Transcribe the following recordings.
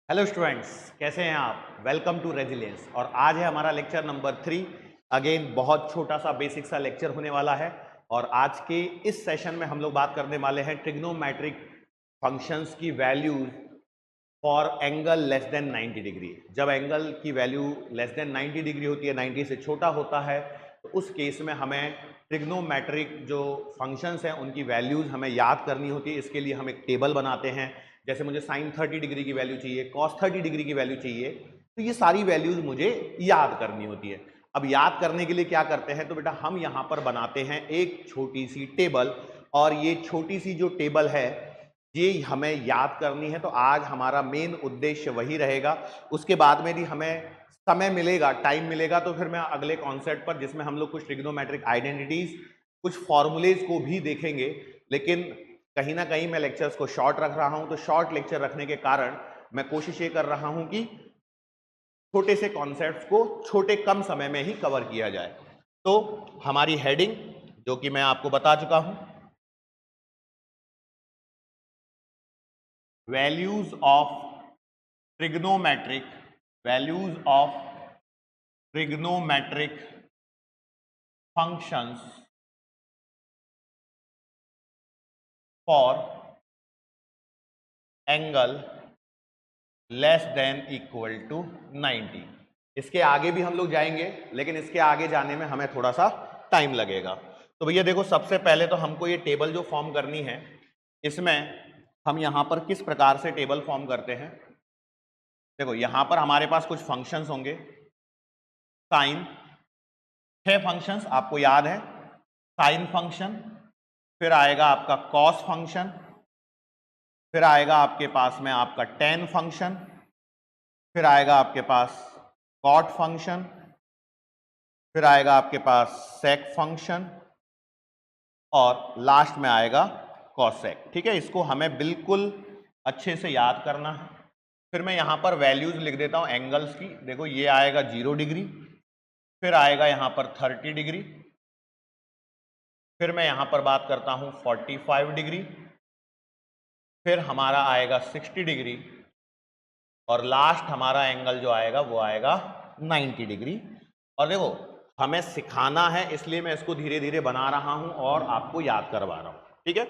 Hello students, कैसे हैं आप। Welcome to resilience. और आज है हमारा लेक्चर नंबर 3। अगेन बहुत छोटा सा बेसिक सा लेक्चर होने वाला है। और आज के इस सेशन में हम लोग बात करने वाले हैं ट्रिग्नोमेट्रिक फंक्शंस की values for angle less then 90 degree. जब एंगल की वैल्यू लेस देन 90 डिग्री होती है, 90 से छोटा होता है, तो उस केस में हमें ट्रिग्नोमेट्रिक जो फंक्शंस हैं उनकी वैल्यूज हमें याद करनी होती है। इसके लिए हम एक टेबल बनाते हैं। जैसे मुझे साइन 30 डिग्री की वैल्यू चाहिए, कॉस 30 डिग्री की वैल्यू चाहिए, तो ये सारी वैल्यूज मुझे याद करनी होती है। अब याद करने के लिए क्या करते हैं, तो बेटा हम यहां पर बनाते हैं एक छोटी सी टेबल। और ये छोटी सी जो टेबल है ये हमें याद करनी है। तो आज हमारा मेन उद्देश्य वही रहेगा। उसके बाद में भी हमें समय मिलेगा, टाइम मिलेगा, तो फिर मैं अगले कॉन्सेप्ट पर, जिसमें हम लोग कुछ ट्रिग्नोमेट्रिक आइडेंटिटीज, कुछ फॉर्मूलेज को भी देखेंगे। लेकिन कहीं ना कहीं मैं लेक्चर्स को शॉर्ट रख रहा हूं। तो शॉर्ट लेक्चर रखने के कारण मैं कोशिश ये कर रहा हूं कि छोटे से कॉन्सेप्ट्स को छोटे कम समय में ही कवर किया जाए। तो हमारी हेडिंग, जो कि मैं आपको बता चुका हूं, values of trigonometric functions for angle less than equal to 90। इसके आगे भी हम लोग जाएंगे, लेकिन इसके आगे जाने में हमें थोड़ा सा टाइम लगेगा। तो भैया देखो, सबसे पहले तो हमको ये टेबल जो फॉर्म करनी है, इसमें हम यहां पर किस प्रकार से टेबल फॉर्म करते हैं। देखो यहां पर हमारे पास कुछ फंक्शंस होंगे। साइन, 6 फंक्शंस आपको याद है। साइन फंक्शन, फिर आएगा आपका कॉस फंक्शन, फिर आएगा आपके पास में आपका टेन फंक्शन, फिर आएगा आपके पास कॉट फंक्शन, फिर आएगा आपके पास सेक फंक्शन, और लास्ट में आएगा कॉसेक। ठीक है, इसको हमें बिल्कुल अच्छे से याद करना है। फिर मैं यहां पर वैल्यूज लिख देता हूं एंगल्स की। देखो ये आएगा 0 डिग्री, फिर आएगा यहां पर 30 डिग्री, फिर मैं यहां पर बात करता हूं 45 डिग्री, फिर हमारा आएगा 60 डिग्री, और लास्ट हमारा एंगल जो आएगा वो आएगा 90 डिग्री। और देखो हमें सिखाना है, इसलिए मैं इसको धीरे धीरे बना रहा हूं और आपको याद करवा रहा हूं। ठीक है,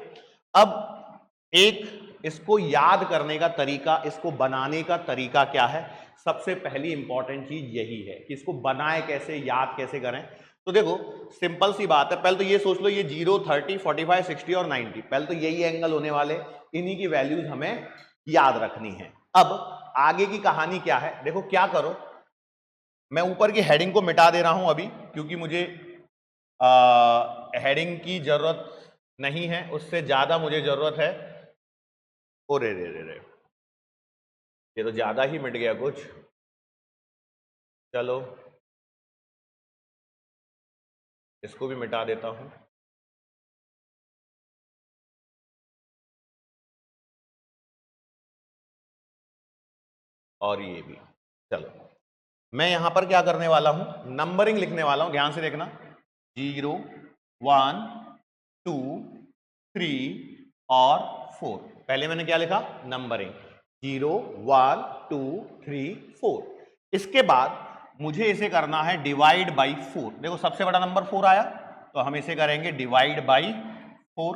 अब एक इसको याद करने का तरीका, इसको बनाने का तरीका क्या है। सबसे पहली इंपॉर्टेंट चीज यही है कि इसको बनाए कैसे, याद कैसे करें। तो देखो सिंपल सी बात है, पहले तो ये सोच लो, ये 0, 30, 45, 60 और 90, पहले तो यही एंगल होने वाले, इन्हीं की वैल्यूज हमें याद रखनी है। अब आगे की कहानी क्या है, देखो क्या करो, मैं ऊपर की हेडिंग को मिटा दे रहा हूं अभी, क्योंकि मुझे हेडिंग की जरूरत नहीं है, उससे ज्यादा मुझे जरूरत है। ओ रे रे रे रे, ये तो ज्यादा ही मिट गया कुछ। चलो इसको भी मिटा देता हूं। और ये भी, चलो मैं यहां पर क्या करने वाला हूं, नंबरिंग लिखने वाला हूं। ध्यान से देखना, 0, 1, 2, 3 और 4। पहले मैंने क्या लिखा, नंबरिंग 0, 1, 2, 3, 4। इसके बाद मुझे इसे करना है डिवाइड बाई 4। देखो सबसे बड़ा नंबर 4 आया, तो हम इसे करेंगे डिवाइड बाई 4।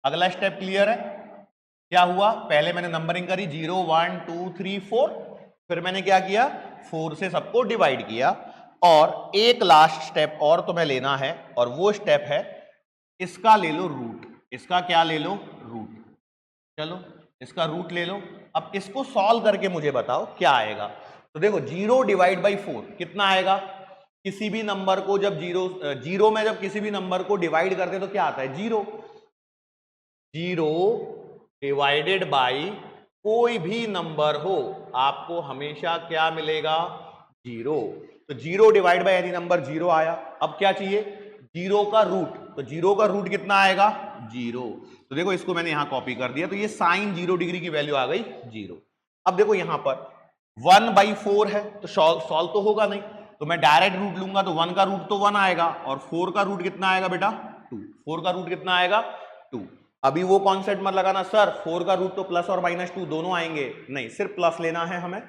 अगला स्टेप क्लियर है। क्या हुआ, पहले मैंने नंबरिंग करी 0, 1, 2, 3, 4, फिर मैंने क्या किया, 4 से सबको डिवाइड किया। और एक लास्ट स्टेप और तुम्हें लेना है, और वो स्टेप है, इसका ले लो रूट। इसका क्या ले लो, रूट। चलो इसका रूट ले लो। अब इसको सॉल्व करके मुझे बताओ क्या आएगा। तो देखो 0 डिवाइड बाई 4 कितना आएगा। किसी भी नंबर को जब जीरो में जब किसी भी नंबर को डिवाइड करते तो क्या आता है, 0। 0 डिवाइडेड बाई कोई भी नंबर हो, आपको हमेशा क्या मिलेगा, 0। तो 0 डिवाइड बाई एनी नंबर 0 आया। अब क्या चाहिए, 0 का रूट। तो 0 का रूट कितना आएगा, 0। तो देखो इसको मैंने यहां कॉपी कर दिया, तो ये साइन 0 डिग्री की वैल्यू आ गई 0। अब देखो यहां पर 1/4 है, तो सॉल्व तो होगा नहीं, तो मैं डायरेक्ट रूट लूंगा, तो 1 का रूट तो 1 आएगा, और 4 का रूट कितना आएगा बेटा, 2। 4 का रूट कितना आएगा, 2। अभी वो कॉन्सेप्ट मत लगाना सर 4 का रूट तो प्लस और -2 दोनों आएंगे, नहीं सिर्फ प्लस लेना है हमें,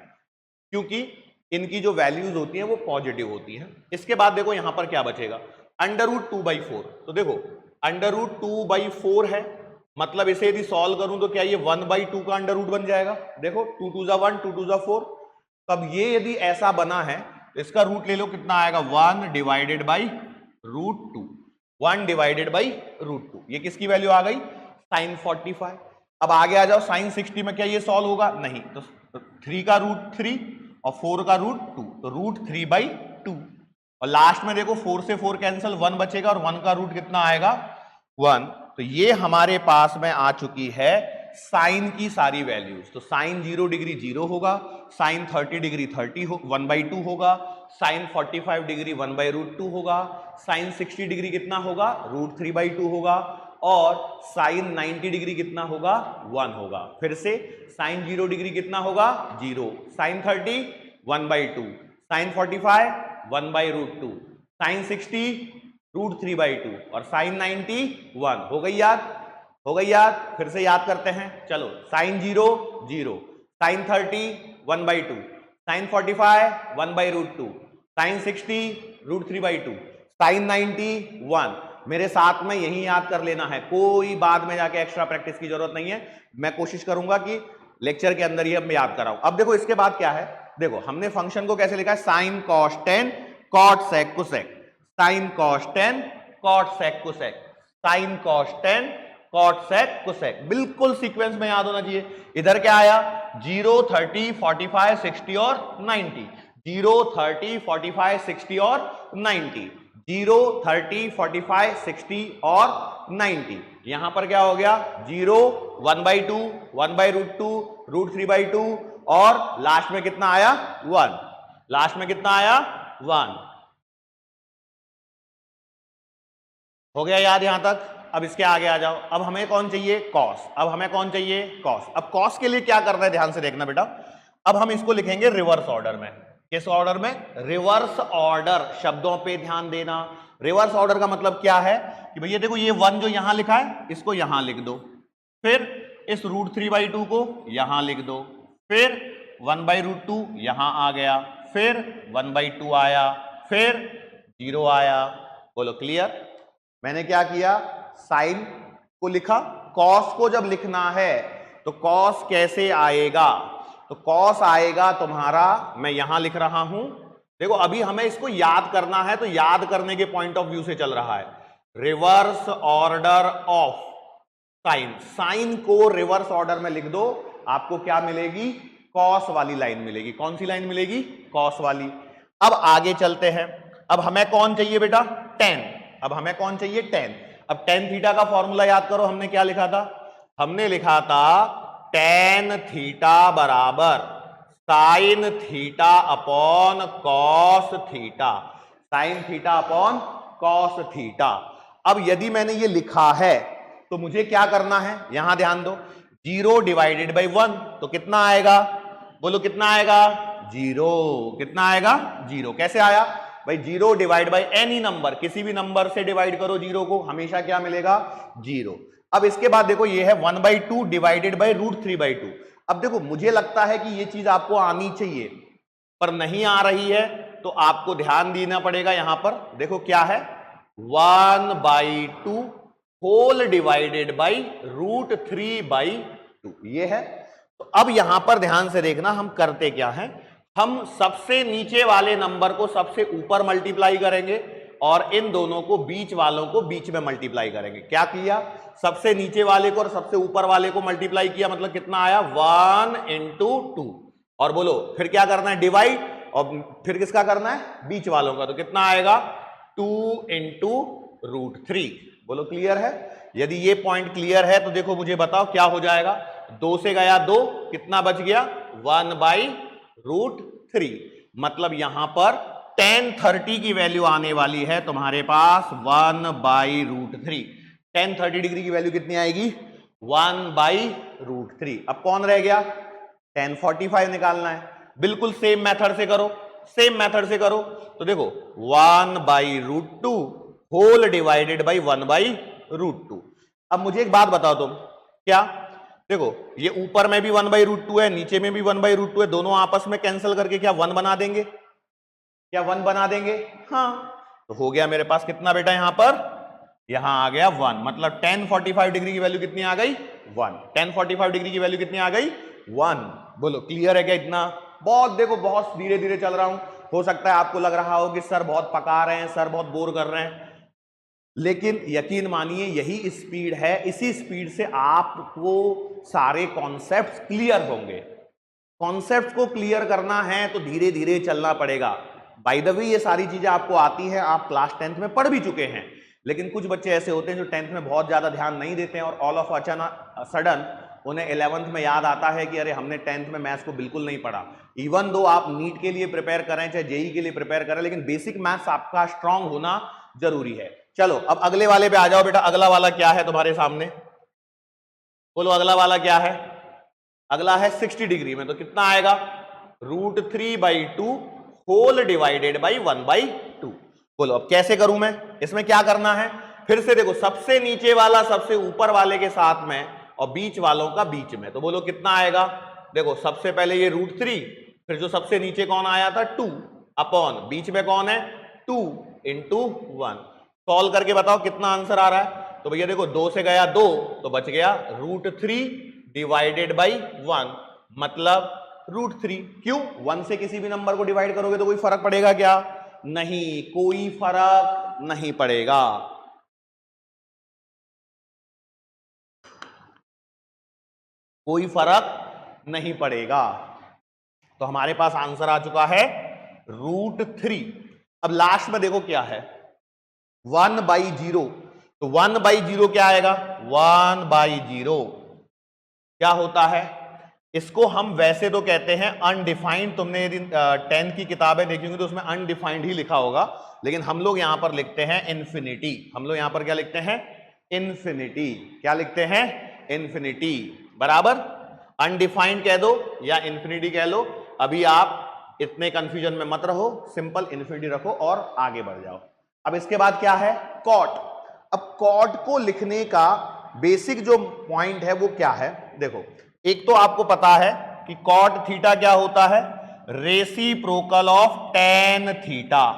क्योंकि इनकी जो वैल्यूज होती हैं वो पॉजिटिव होती हैं। इसके बाद देखो यहां पर क्या बचेगा, √2/4। तो देखो √2/4 है, मतलब इसे यदि सॉल्व करूं तो क्या ये 1/2 का अंडर रूट बन जाएगा। देखो 2 2 जा 1, 2 2 जा 4। तब ये यदि ऐसा बना है तो इसका रूट ले लो, कितना आएगा 1/√2, 1/√2। ये किसकी वैल्यू आ गई, sin 45। अब आगे आ जाओ, sin 60 में क्या ये सॉल्व होगा, नहीं, तो 3 का रूट 3 और 4 का रूट 2, तो √3/2। और लास्ट में देखो 4 से 4 कैंसिल, 1 बचेगा और 1 का रूट कितना आएगा 1। तो ये हमारे पास में आ चुकी है साइन की सारी वैल्यूज। तो साइन 0 डिग्री 0 होगा, साइन 30 डिग्री 1/2 होगा, साइन 45 डिग्री 1/√2 होगा, साइन 60 डिग्री कितना होगा √3/2 होगा, और साइन 90 डिग्री कितना होगा 1 होगा। फिर से साइन 0 डिग्री कितना होगा 0, साइन 30 1/2, साइन 45 1/√2, साइन 60 √3/2 और साइन 90 1। हो गई याद, हो गई याद। फिर से याद करते हैं, चलो sine 0 0, sine 30 1/2, sine 45 1/√2, sine 60 √3/2, sine 90 1। मेरे साथ में यही याद कर लेना है, कोई बाद में जाके एक्स्ट्रा प्रैक्टिस की जरूरत नहीं है। मैं कोशिश करूंगा कि लेक्चर के अंदर ही अब मैं याद कराऊं। अब देखो इसके बाद क्या है, देखो हमने फंक्शन को कैसे लिखा है, sine cos 10 cot sec cosec, sine cos 10 cot sec cosec, sine cos 10 cot sec cosec, बिल्कुल सीक्वेंस में याद होना चाहिए। इधर क्या आया 0 30 45 60 और 90, 0 30 45 60 और 90, 0 30 45 60 और 90। यहां पर क्या हो गया 0 1/2 1/√2 √3/2 और लास्ट में कितना आया 1, लास्ट में कितना आया 1। हो गया याद यहां तक। अब इसके आगे आ जाओ, अब हमें कौन चाहिए कॉस, अब हमें कौन चाहिए कॉस। अब कॉस के लिए क्या करना है ध्यान से देखना बेटा, अब हम इसको लिखेंगे रिवर्स ऑर्डर में। किस ऑर्डर में, रिवर्स ऑर्डर। शब्दों पे ध्यान देना, रिवर्स ऑर्डर का मतलब क्या है कि भैया देखो ये 1 जो यहां लिखा है इसको यहां लिख दो, फिर इस √3/2 को यहां लिख दो, फिर 1/√2 यहां आ गया, फिर 1/2 आया, फिर 0 आया। बोलो क्लियर। मैंने क्या किया, साइन को लिखा, कॉस को जब लिखना है तो कॉस कैसे आएगा, तो कॉस आएगा तुम्हारा, मैं यहां लिख रहा हूं। देखो अभी हमें इसको याद करना है, तो याद करने के पॉइंट ऑफ व्यू से चल रहा है। Reverse order of sine, sine को रिवर्स ऑर्डर में लिख दो, आपको क्या मिलेगी, कॉस वाली लाइन मिलेगी। कौन सी लाइन मिलेगी, कॉस वाली। अब आगे चलते हैं, अब हमें कौन चाहिए बेटा 10, अब हमें कौन चाहिए 10। अब tan थीटा का फॉर्मूला याद करो, हमने क्या लिखा था, हमने लिखा था tan थीटा बराबर sine theta upon cos theta, sine theta upon cos theta. अब यदि मैंने ये लिखा है तो मुझे क्या करना है, यहां ध्यान दो, 0/1 तो कितना आएगा, बोलो कितना आएगा 0, कितना आएगा 0। कैसे आया भाई, 0 एनी नंबर, किसी भी नंबर से डिवाइड करो 0 को, हमेशा क्या मिलेगा 0। अब इसके बाद देखो ये है 1/2 डिवाइडेड बाई √3/2। अब देखो मुझे लगता है कि ये चीज आपको आनी चाहिए पर नहीं आ रही है, तो आपको ध्यान देना पड़ेगा। यहां पर देखो क्या है 1/2 होल डिवाइडेड बाई √3/2, ये है। तो अब यहां पर ध्यान से देखना हम करते क्या हैं, हम सबसे नीचे वाले नंबर को सबसे ऊपर मल्टीप्लाई करेंगे और इन दोनों को बीच वालों को बीच में मल्टीप्लाई करेंगे। क्या किया, सबसे नीचे वाले को और सबसे ऊपर वाले को मल्टीप्लाई किया, मतलब कितना आया 1 × 2। और बोलो फिर क्या करना है डिवाइड, और फिर किसका करना है बीच वालों का, तो कितना आएगा 2 × √3। बोलो क्लियर है। यदि ये पॉइंट क्लियर है तो देखो मुझे बताओ क्या हो जाएगा, 2 से गया 2, कितना बच गया 1/√3। मतलब यहां पर tan 30 की वैल्यू आने वाली है तुम्हारे पास 1/√3। tan 30 डिग्री की वैल्यू कितनी आएगी 1/√3। अब कौन रह गया, tan 45 निकालना है। बिल्कुल सेम मेथड से करो, सेम मेथड से करो। तो देखो 1/√2 होल डिवाइडेड बाई 1/√2। अब मुझे एक बात बताओ तुम, क्या देखो ये ऊपर में भी 1/√2 है, नीचे में भी 1/√2 है, दोनों आपस में कैंसिल करके क्या 1 बना देंगे? क्या 1 बना देंगे? हाँ, तो हो गया मेरे पास कितना बेटा यहां पर, यहां आ गया 1, मतलब tan 45 डिग्री की वैल्यू कितनी आ गई? 1। tan 45 डिग्री की वैल्यू कितनी आ गई? 1। बोलो क्लियर है क्या इतना? बहुत देखो बहुत धीरे धीरे चल रहा हूं, हो सकता है आपको लग रहा हो कि सर बहुत पका रहे हैं, सर बहुत बोर कर रहे हैं, लेकिन यकीन मानिए यही स्पीड है, इसी स्पीड से आपको सारे कॉन्सेप्ट्स क्लियर होंगे। कॉन्सेप्ट्स को क्लियर करना है तो धीरे धीरे चलना पड़ेगा। बाय द वे ये सारी चीजें आपको आती हैं, आप क्लास 10th में पढ़ भी चुके हैं, लेकिन कुछ बच्चे ऐसे होते हैं जो 10th में बहुत ज्यादा ध्यान नहीं देते हैं और ऑल ऑफ अचानक सडन उन्हें 11th में याद आता है कि अरे हमने 10th में मैथ्स को बिल्कुल नहीं पढ़ा। इवन दो आप नीट के लिए प्रिपेयर करें चाहे जेई के लिए प्रिपेयर करें, लेकिन बेसिक मैथ्स आपका स्ट्रांग होना जरूरी है। चलो अब अगले वाले पे आ जाओ बेटा, अगला वाला क्या है तुम्हारे सामने? बोलो अगला वाला क्या है? अगला है 60 डिग्री में, तो कितना आएगा? √3/2 होल डिवाइडेड बाई 1/2। बोलो अब कैसे करूं मैं, इसमें क्या करना है? फिर से देखो सबसे नीचे वाला सबसे ऊपर वाले के साथ में और बीच वालों का बीच में, तो बोलो कितना आएगा? देखो सबसे पहले ये √3, फिर जो सबसे नीचे कौन आया था 2 अपॉन बीच में कौन है 2 इंटू 1। सॉल्व करके बताओ कितना आंसर आ रहा है? तो भैया देखो 2 से गया 2 तो बच गया √3 डिवाइडेड बाई 1, मतलब √3। क्यों? 1 से किसी भी नंबर को डिवाइड करोगे तो कोई फर्क पड़ेगा क्या? नहीं, कोई फर्क नहीं पड़ेगा। कोई फर्क नहीं पड़ेगा। तो हमारे पास आंसर आ चुका है √3। अब लास्ट में देखो क्या है 1/0, तो 1/0 क्या आएगा? 1/0 क्या होता है? इसको हम वैसे तो कहते हैं अनडिफाइंड। तुमने यदि 10th की किताबें देखी होंगी तो उसमें अनडिफाइंड ही लिखा होगा, लेकिन हम लोग यहां पर लिखते हैं इन्फिनिटी। हम लोग यहां पर क्या लिखते हैं? इन्फिनिटी। क्या लिखते हैं? इन्फिनिटी। बराबर अनडिफाइंड कह दो या इन्फिनिटी कह लो, अभी आप इतने कंफ्यूजन में मत रहो, सिंपल इन्फिनिटी रखो और आगे बढ़ जाओ। अब इसके बाद क्या है? कॉट। अब कॉट को लिखने का बेसिक जो पॉइंट है वो क्या है? देखो एक तो आपको पता है कि कॉट थीटा क्या होता है? Reciprocal of tan theta.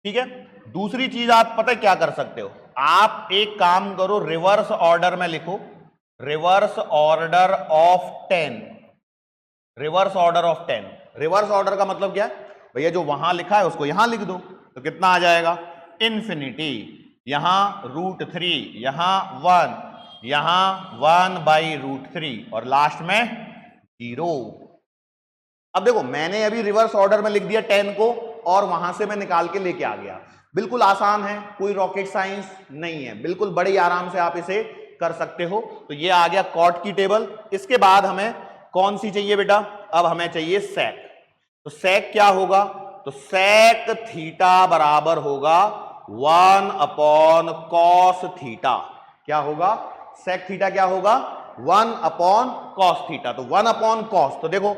ठीक है, दूसरी चीज आप पता है क्या कर सकते हो? आप एक काम करो, रिवर्स ऑर्डर में लिखो, reverse order of 10। Reverse order of 10। Reverse order का मतलब क्या है? भैया जो वहां लिखा है उसको यहां लिख दो, तो कितना आ जाएगा? इन्फिनिटी, यहां √3, यहां 1, यहां 1/√3 और लास्ट में 0। अब देखो मैंने अभी रिवर्स ऑर्डर में लिख दिया 10 को और वहां से मैं निकाल के लेके आ गया। बिल्कुल आसान है, कोई रॉकेट साइंस नहीं है, बिल्कुल बड़े आराम से आप इसे कर सकते हो। तो ये आ गया कॉट की टेबल। इसके बाद हमें कौन सी चाहिए बेटा? अब हमें चाहिए सेक। तो सेक क्या होगा? तो सेक थीटा बराबर होगा 1/cos थीटा। क्या होगा? सेक थीटा क्या होगा? 1/cos theta. तो 1/cos, तो देखो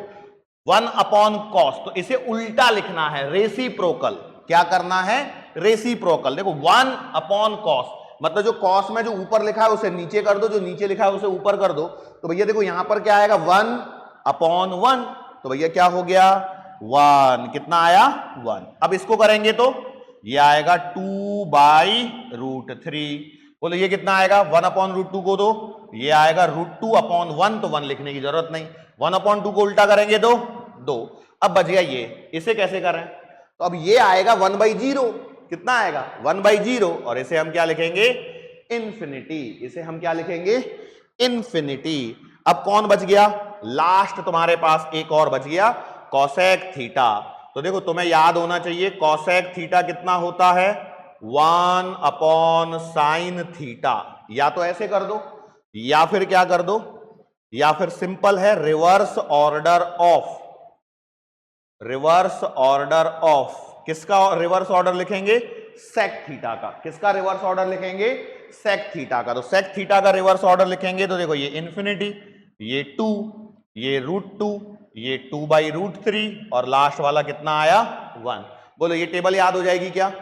1/cos, तो इसे उल्टा लिखना है, रेसिप्रोकल। क्या करना है? रेसिप्रोकल। देखो 1/cos मतलब जो cos में जो ऊपर लिखा है उसे नीचे कर दो, जो नीचे लिखा है उसे ऊपर कर दो। तो भैया देखो यहां पर क्या आएगा? 1/1। तो भैया क्या हो गया? 1। कितना आया? 1। अब इसको करेंगे तो ये आएगा 2/√3। बोलो ये कितना आएगा? 1/√2 को दो, ये आएगा √2/1, तो 1 लिखने की जरूरत नहीं। 1/2 को उल्टा करेंगे तो 2। अब बच गया ये, इसे कैसे करें? तो अब ये आएगा 1/0। कितना आएगा? 1/0, और इसे हम क्या लिखेंगे? इन्फिनिटी। इसे हम क्या लिखेंगे? इन्फिनिटी। अब कौन बच गया? लास्ट तुम्हारे पास एक और बच गया, कॉसेक थीटा। तो देखो तुम्हें याद होना चाहिए कॉसेक थीटा कितना होता है? 1/sin theta. या तो ऐसे कर दो या फिर क्या कर दो, या फिर सिंपल है reverse order of. Reverse order of किसका रिवर्स ऑर्डर लिखेंगे? सेक थीटा का। किसका रिवर्स ऑर्डर लिखेंगे? सेक थीटा का। तो सेक थीटा का रिवर्स ऑर्डर लिखेंगे तो देखो ये इन्फिनिटी, ये 2, ये √2, ये 2/√3 और लास्ट वाला कितना आया? 1। बोलो ये टेबल याद हो जाएगी क्या?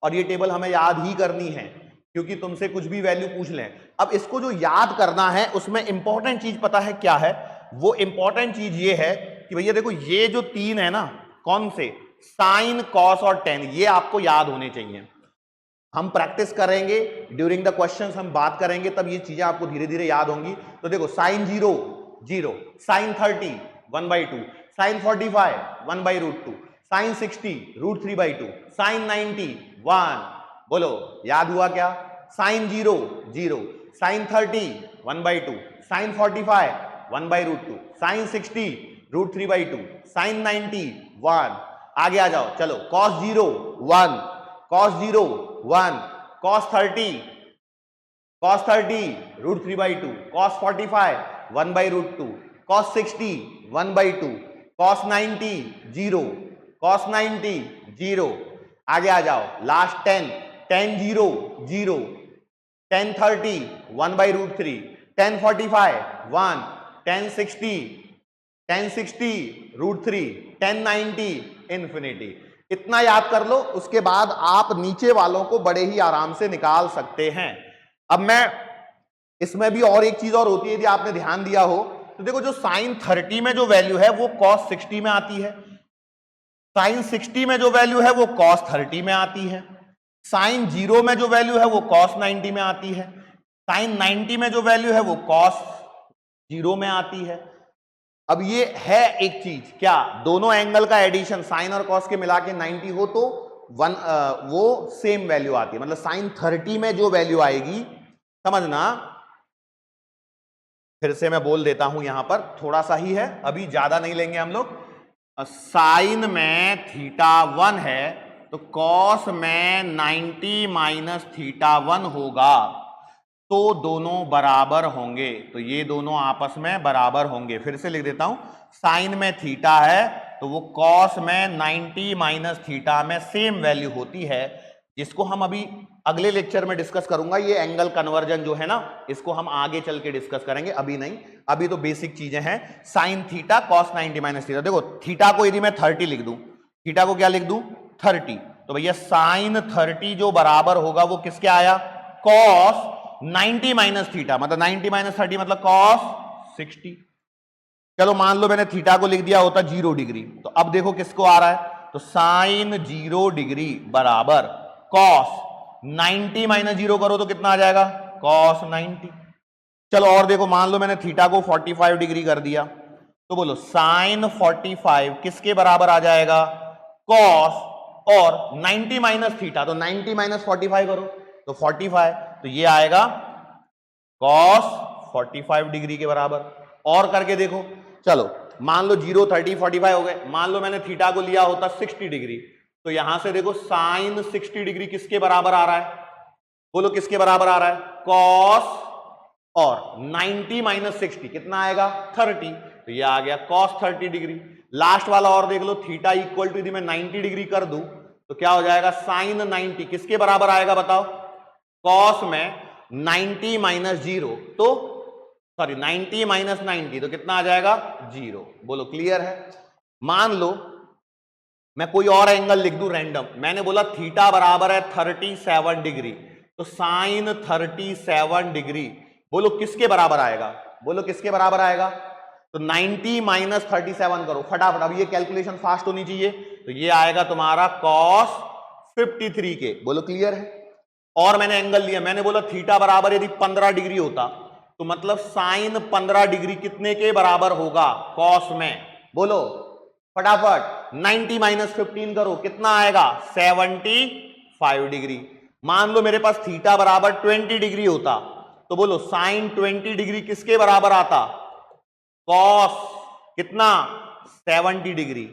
और ये टेबल हमें याद ही करनी है, क्योंकि तुमसे कुछ भी वैल्यू पूछ लें। अब इसको जो याद करना है उसमें इंपॉर्टेंट चीज पता है क्या है? वो इंपॉर्टेंट चीज ये है कि भैया देखो ये जो तीन है ना, कौन से, साइन, कॉस और टेन, ये आपको याद होने चाहिए। हम प्रैक्टिस करेंगे, ड्यूरिंग द क्वेश्चंस हम बात करेंगे, तब ये चीजें आपको धीरे धीरे याद होंगी। तो देखो sine 0 0, sine 30 1/2, sine 45 1/√2, sine 60 √3/2, sine 90 1। बोलो याद हुआ क्या? Sine 0 0, sine 30 1/2, sine 45 1/√2, sine 60 √3/2, sine 90 1। आगे आ जाओ, चलो cos 0 1, cos 0 1, cos 30 √3/2, cos 45 1/√2, cos 60 1/2, cos 90 0, cos 90 0। आगे आ जाओ, last 10 tan 0 0, tan 30 1/√3, tan 45 1, tan 60 √3, tan 90 infinity. इतना याद कर लो, उसके बाद आप नीचे वालों को बड़े ही आराम से निकाल सकते हैं। अब मैं इसमें भी और एक चीज और होती है, यदि आपने ध्यान दिया हो तो देखो जो साइन 30 में जो वैल्यू है वो cos 60 में आती है, साइन 60 में जो वैल्यू है वो cos 30 में आती है, साइन 0 में जो वैल्यू है वो cos 90 में आती है, साइन 90 में जो वैल्यू है वो cos 0 में आती है। अब ये है एक चीज, क्या दोनों एंगल का एडिशन साइन और कॉस के मिला के 90 हो तो वो सेम वैल्यू आती है। मतलब साइन 30 में जो वैल्यू आएगी, समझना, फिर से मैं बोल देता हूं, यहां पर थोड़ा सा ही है, अभी ज्यादा नहीं लेंगे हम लोग। साइन में θ1 है तो कॉस में 90 माइनस θ1 होगा, तो दोनों बराबर होंगे, तो ये दोनों आपस में बराबर होंगे। फिर से लिख देता हूं, साइन में थीटा है तो वो कॉस में 90 माइनस थीटा में सेम वैल्यू होती है, जिसको हम अभी अगले लेक्चर में डिस्कस करूंगा। ये एंगल कन्वर्जन जो है ना, इसको हम आगे चल के डिस्कस करेंगे, अभी नहीं, अभी तो बेसिक चीजें हैं। Sine theta cos 90 minus theta. देखो थीटा को यदि मैं 30 लिख दूं, थीटा को क्या लिख दूं 30, तो भैया साइन 30 जो बराबर होगा वो किसके आया, कॉस 90 माइनस थीटा, मतलब 90 माइनस 30 मतलब cos 60। चलो मान लो मैंने थीटा को लिख दिया होता 0 डिग्री, तो अब देखो किसको आ रहा है, तो साइन 0 डिग्री बराबर cos 90 माइनस 0 करो तो कितना आ जाएगा, cos 90। चलो और देखो, मान लो मैंने थीटा को 45 डिग्री कर दिया, तो बोलो साइन 45 किसके बराबर आ जाएगा, cos और 90 माइनस थीटा, तो 90 माइनस 45 करो तो 45, तो ये आएगा cos 45 डिग्री के बराबर। और करके देखो, चलो मान लो 0 30 45 हो गए, मान लो मैंने थीटा को लिया होता 60 डिग्री, तो यहां से देखो साइन 60 डिग्री किसके बराबर आ रहा है, बोलो किसके बराबर आ रहा है, cos और 90 माइनस 60 कितना आएगा 30, तो ये आ गया cos 30 डिग्री। लास्ट वाला और देख लो, थीटा इक्वल टू यदि मैं 90 डिग्री कर दूं तो क्या हो जाएगा, साइन 90 किसके बराबर आएगा बताओ, कॉस में 90 माइनस 0, तो सॉरी 90 माइनस 90 तो कितना आ जाएगा 0। बोलो क्लियर है। मान लो मैं कोई और एंगल लिख दूं रैंडम, मैंने बोला थीटा बराबर है 37 डिग्री, तो साइन 37 डिग्री, बोलो किसके बराबर आएगा, बोलो किसके बराबर आएगा, तो 90 माइनस 37 करो फटाफट, अब ये कैलकुलेशन फास्ट होनी चाहिए, तो ये आएगा तुम्हारा cos 53 के। बोलो क्लियर है। और मैंने एंगल लिया, मैंने बोला थीटा बराबर यदि 15 डिग्री होता तो मतलब साइन 15 डिग्री कितने के बराबर होगा, कॉस में, बोलो फटाफट, 90 माइनस 15 करो कितना आएगा 75 डिग्री। मान लो मेरे पास थीटा बराबर 20 डिग्री होता तो बोलो साइन 20 डिग्री किसके बराबर आता, कॉस कितना 70 डिग्री।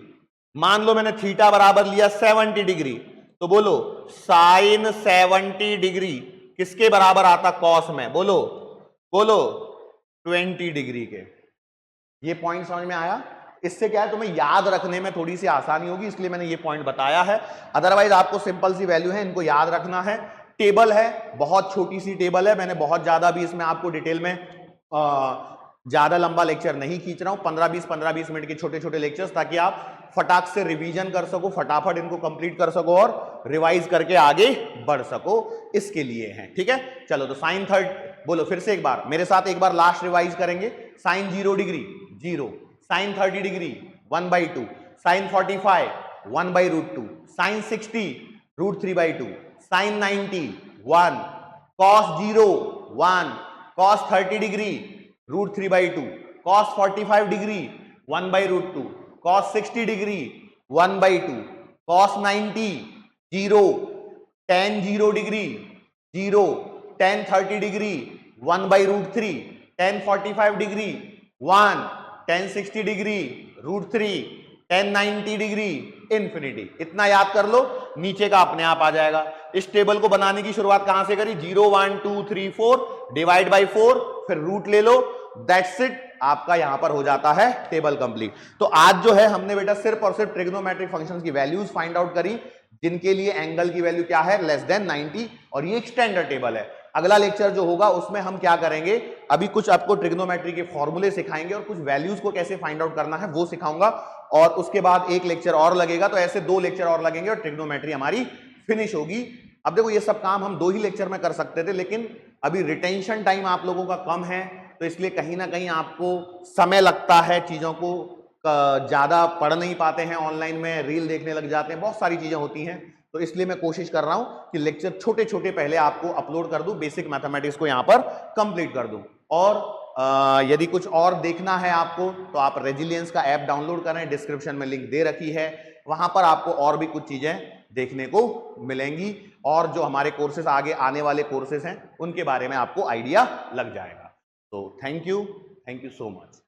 मान लो मैंने थीटा बराबर लिया 70 डिग्री, तो बोलो साइन 70 डिग्री किसके बराबर आता कॉस में, बोलो बोलो 20 डिग्री के। ये पॉइंट समझ में आया। इससे क्या है, तुम्हें याद रखने में थोड़ी सी आसानी होगी, इसलिए मैंने ये पॉइंट बताया है। अदरवाइज आपको सिंपल सी वैल्यू है, इनको याद रखना है। टेबल है, बहुत छोटी सी टेबल है, मैंने बहुत ज्यादा भी इसमें आपको डिटेल में ज्यादा लंबा लेक्चर नहीं खींच रहा हूं, 15-20 मिनट के छोटे छोटे लेक्चर्स, ताकि आप फटाक से रिवीजन कर सको, फटाफट इनको कंप्लीट कर सको और रिवाइज करके आगे बढ़ सको, इसके लिए हैं। ठीक है, चलो तो साइन थर्ड बोलो फिर से एक बार मेरे साथ, एक बार लास्ट रिवाइज करेंगे। Sine 0 degree 0, sine 30 degree 1/2, sine 45 1/√2, sine 60 √3/2, sine 90 1, cos 0 1, cos 30 degree √3/2, cos 45 degree 1/√2, cos 60 degree 1/2, cos 90 0, tan 0 degree 0, tan 30 degree 1/√3, tan 45 degree 1, tan 60 degree √3, tan 90 degree infinity. इतना याद कर लो, नीचे का अपने आप आ जाएगा। इस टेबल को बनाने की शुरुआत कहां से करी? 0 1 2 3 4 डिवाइड बाई 4, फिर रूट ले लो, दैट्स इट, आपका यहां पर हो जाता है टेबल कंप्लीट। तो आज जो है हमने बेटा सिर्फ और सिर्फ ट्रिग्नोमेट्रिक फंक्शंस की वैल्यूज फाइंड आउट करी, जिनके लिए एंगल की वैल्यू क्या है? लेस देन 90, और ये एक स्टैंडर्ड टेबल है। अगला लेक्चर जो होगा उसमें हम क्या करेंगे, अभी कुछ आपको ट्रिग्नोमेट्री के फॉर्मूले सिखाएंगे और कुछ वैल्यूज को कैसे फाइंड आउट करना है वो सिखाऊंगा, और उसके बाद एक लेक्चर और लगेगा, तो ऐसे 2 लेक्चर और लगेंगे और ट्रिग्नोमेट्री हमारी फिनिश होगी। अब देखो ये सब काम हम 2 ही लेक्चर में कर सकते थे, लेकिन अभी रिटेंशन टाइम आप लोगों का कम है, तो इसलिए कहीं ना कहीं आपको समय लगता है, चीजों को ज्यादा पढ़ नहीं पाते हैं, ऑनलाइन में रील देखने लग जाते हैं, बहुत सारी चीजें होती हैं, तो इसलिए मैं कोशिश कर रहा हूं कि लेक्चर छोटे छोटे पहले आपको अपलोड कर दूं, बेसिक मैथमेटिक्स को यहां पर कंप्लीट कर दूं। और यदि कुछ और देखना है आपको तो आप रेजिलियंस का ऐप डाउनलोड करें, डिस्क्रिप्शन में लिंक दे रखी है, वहां पर आपको और भी कुछ चीजें देखने को मिलेंगी, और जो हमारे कोर्सेज आगे आने वाले कोर्सेज हैं उनके बारे में आपको आइडिया लग जाएगा। तो थैंक यू सो मच।